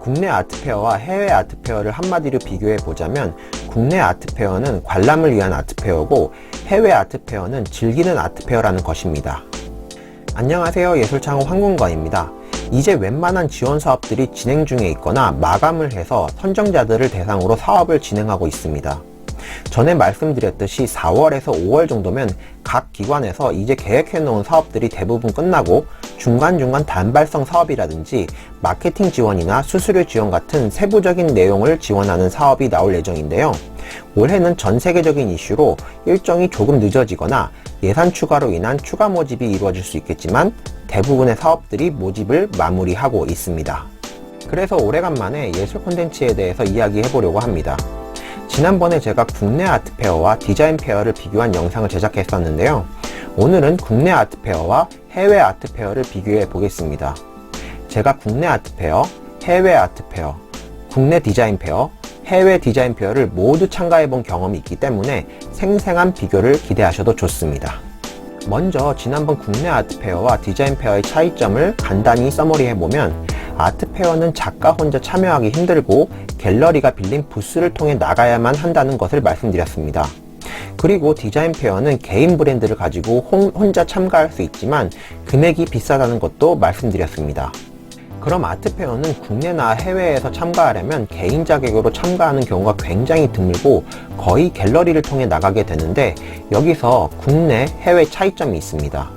국내 아트페어와 해외 아트페어를 한마디로 비교해 보자면 국내 아트페어는 관람을 위한 아트페어고 해외 아트페어는 즐기는 아트페어라는 것입니다. 안녕하세요, 예술창업 황군건입니다. 이제 웬만한 지원 사업들이 진행 중에 있거나 마감을 해서 선정자들을 대상으로 사업을 진행하고 있습니다. 전에 말씀드렸듯이 4월에서 5월 정도면 각 기관에서 이제 계획해 놓은 사업들이 대부분 끝나고 중간중간 단발성 사업이라든지 마케팅 지원이나 수수료 지원 같은 세부적인 내용을 지원하는 사업이 나올 예정인데요. 올해는 전 세계적인 이슈로 일정이 조금 늦어지거나 예산 추가로 인한 추가 모집이 이루어질 수 있겠지만 대부분의 사업들이 모집을 마무리하고 있습니다. 그래서 오래간만에 예술 콘텐츠에 대해서 이야기해 보려고 합니다. 지난번에 제가 국내 아트페어와 디자인 페어를 비교한 영상을 제작했었는데요. 오늘은 국내 아트페어와 해외 아트페어를 비교해 보겠습니다. 제가 국내 아트페어, 해외 아트페어, 국내 디자인 페어, 해외 디자인 페어를 모두 참가해 본 경험이 있기 때문에 생생한 비교를 기대하셔도 좋습니다. 먼저 지난번 국내 아트페어와 디자인 페어의 차이점을 간단히 서머리해보면 아트페어는 작가 혼자 참여하기 힘들고 갤러리가 빌린 부스를 통해 나가야만 한다는 것을 말씀드렸습니다. 그리고 디자인 페어는 개인 브랜드를 가지고 혼자 참가할 수 있지만 금액이 비싸다는 것도 말씀드렸습니다. 그럼 아트페어는 국내나 해외에서 참가하려면 개인 자격으로 참가하는 경우가 굉장히 드물고 거의 갤러리를 통해 나가게 되는데 여기서 국내, 해외 차이점이 있습니다.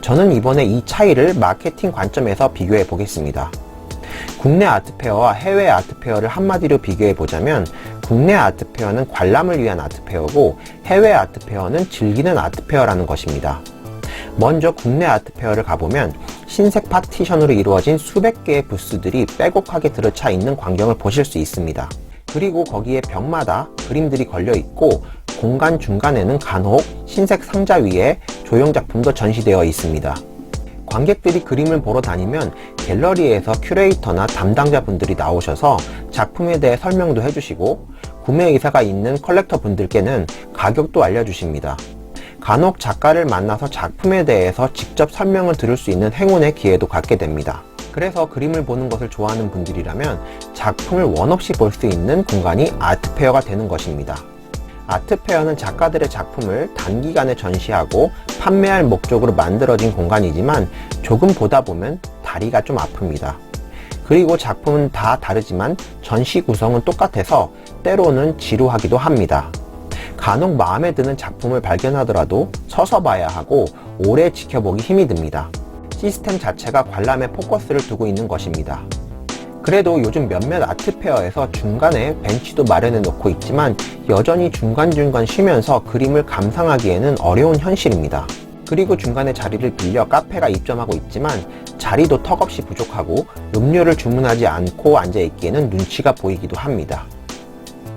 저는 이번에 이 차이를 마케팅 관점에서 비교해 보겠습니다. 국내 아트페어와 해외 아트페어를 한마디로 비교해 보자면 국내 아트페어는 관람을 위한 아트페어고 해외 아트페어는 즐기는 아트페어라는 것입니다. 먼저 국내 아트페어를 가보면 흰색 파티션으로 이루어진 수백 개의 부스들이 빼곡하게 들어차 있는 광경을 보실 수 있습니다. 그리고 거기에 벽마다 그림들이 걸려 있고 공간 중간에는 간혹 흰색 상자 위에 조형 작품도 전시되어 있습니다. 관객들이 그림을 보러 다니면 갤러리에서 큐레이터나 담당자분들이 나오셔서 작품에 대해 설명도 해주시고 구매 의사가 있는 컬렉터 분들께는 가격도 알려주십니다. 간혹 작가를 만나서 작품에 대해서 직접 설명을 들을 수 있는 행운의 기회도 갖게 됩니다. 그래서 그림을 보는 것을 좋아하는 분들이라면 작품을 원 없이 볼 수 있는 공간이 아트페어가 되는 것입니다. 아트페어는 작가들의 작품을 단기간에 전시하고 판매할 목적으로 만들어진 공간이지만 조금 보다 보면 다리가 좀 아픕니다. 그리고 작품은 다 다르지만 전시 구성은 똑같아서 때로는 지루하기도 합니다. 간혹 마음에 드는 작품을 발견하더라도 서서 봐야 하고 오래 지켜보기 힘이 듭니다. 시스템 자체가 관람에 포커스를 두고 있는 것입니다. 그래도 요즘 몇몇 아트페어에서 중간에 벤치도 마련해 놓고 있지만 여전히 중간중간 쉬면서 그림을 감상하기에는 어려운 현실입니다. 그리고 중간에 자리를 빌려 카페가 입점하고 있지만 자리도 턱없이 부족하고 음료를 주문하지 않고 앉아있기에는 눈치가 보이기도 합니다.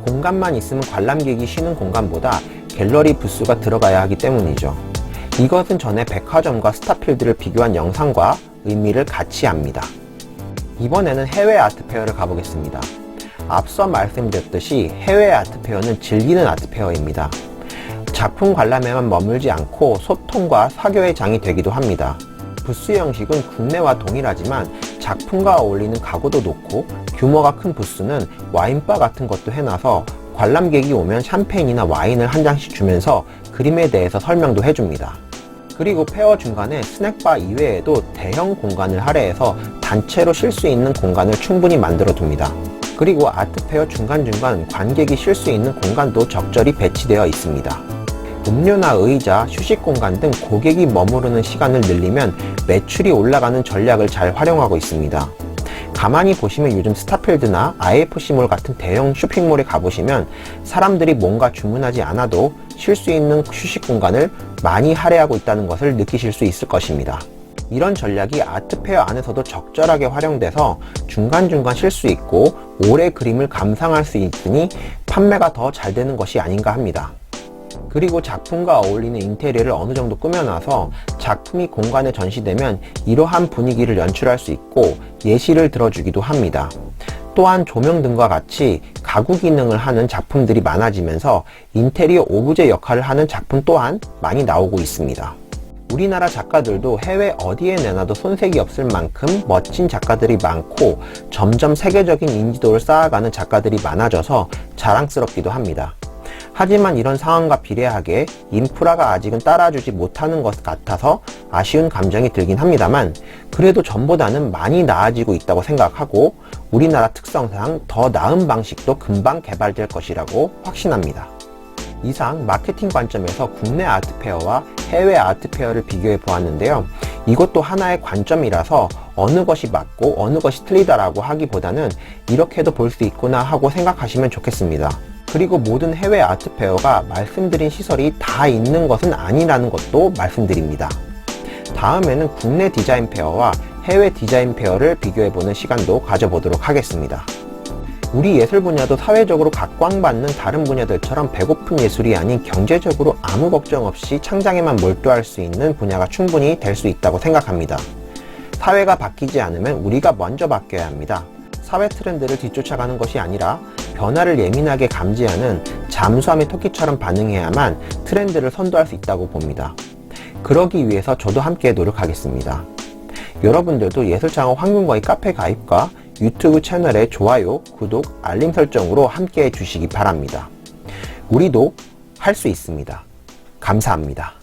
공간만 있으면 관람객이 쉬는 공간보다 갤러리 부스가 들어가야 하기 때문이죠. 이것은 전에 백화점과 스타필드를 비교한 영상과 의미를 같이 합니다. 이번에는 해외 아트페어를 가보겠습니다. 앞서 말씀드렸듯이 해외 아트페어는 즐기는 아트페어입니다. 작품 관람에만 머물지 않고 소통과 사교의 장이 되기도 합니다. 부스 형식은 국내와 동일하지만 작품과 어울리는 가구도 놓고 규모가 큰 부스는 와인바 같은 것도 해놔서 관람객이 오면 샴페인이나 와인을 한 잔씩 주면서 그림에 대해서 설명도 해줍니다. 그리고 페어 중간에 스낵바 이외에도 대형 공간을 할애해서 단체로 쉴 수 있는 공간을 충분히 만들어 둡니다. 그리고 아트페어 중간중간 관객이 쉴 수 있는 공간도 적절히 배치되어 있습니다. 음료나 의자, 휴식 공간 등 고객이 머무르는 시간을 늘리면 매출이 올라가는 전략을 잘 활용하고 있습니다. 가만히 보시면 요즘 스타필드나 IFC몰 같은 대형 쇼핑몰에 가보시면 사람들이 뭔가 주문하지 않아도 쉴 수 있는 휴식 공간을 많이 할애하고 있다는 것을 느끼실 수 있을 것입니다. 이런 전략이 아트페어 안에서도 적절하게 활용돼서 중간중간 쉴 수 있고 오래 그림을 감상할 수 있으니 판매가 더 잘 되는 것이 아닌가 합니다. 그리고 작품과 어울리는 인테리어를 어느 정도 꾸며놔서 작품이 공간에 전시되면 이러한 분위기를 연출할 수 있고 예시를 들어주기도 합니다. 또한 조명 등과 같이 가구 기능을 하는 작품들이 많아지면서 인테리어 오브제 역할을 하는 작품 또한 많이 나오고 있습니다. 우리나라 작가들도 해외 어디에 내놔도 손색이 없을 만큼 멋진 작가들이 많고 점점 세계적인 인지도를 쌓아가는 작가들이 많아져서 자랑스럽기도 합니다. 하지만 이런 상황과 비례하게 인프라가 아직은 따라주지 못하는 것 같아서 아쉬운 감정이 들긴 합니다만, 그래도 전보다는 많이 나아지고 있다고 생각하고 우리나라 특성상 더 나은 방식도 금방 개발될 것이라고 확신합니다. 이상 마케팅 관점에서 국내 아트페어와 해외 아트페어를 비교해 보았는데요. 이것도 하나의 관점이라서 어느 것이 맞고 어느 것이 틀리다라고 하기보다는 이렇게도 볼 수 있구나 하고 생각하시면 좋겠습니다. 그리고 모든 해외 아트페어가 말씀드린 시설이 다 있는 것은 아니라는 것도 말씀드립니다. 다음에는 국내 디자인 페어와 해외 디자인 페어를 비교해보는 시간도 가져보도록 하겠습니다. 우리 예술 분야도 사회적으로 각광받는 다른 분야들처럼 배고픈 예술이 아닌 경제적으로 아무 걱정 없이 창작에만 몰두할 수 있는 분야가 충분히 될 수 있다고 생각합니다. 사회가 바뀌지 않으면 우리가 먼저 바뀌어야 합니다. 사회 트렌드를 뒤쫓아가는 것이 아니라 변화를 예민하게 감지하는 잠수함의 토끼처럼 반응해야만 트렌드를 선도할 수 있다고 봅니다. 그러기 위해서 저도 함께 노력하겠습니다. 여러분들도 예술창업 황금거위 카페 가입과 유튜브 채널의 좋아요, 구독, 알림 설정으로 함께 해주시기 바랍니다. 우리도 할 수 있습니다. 감사합니다.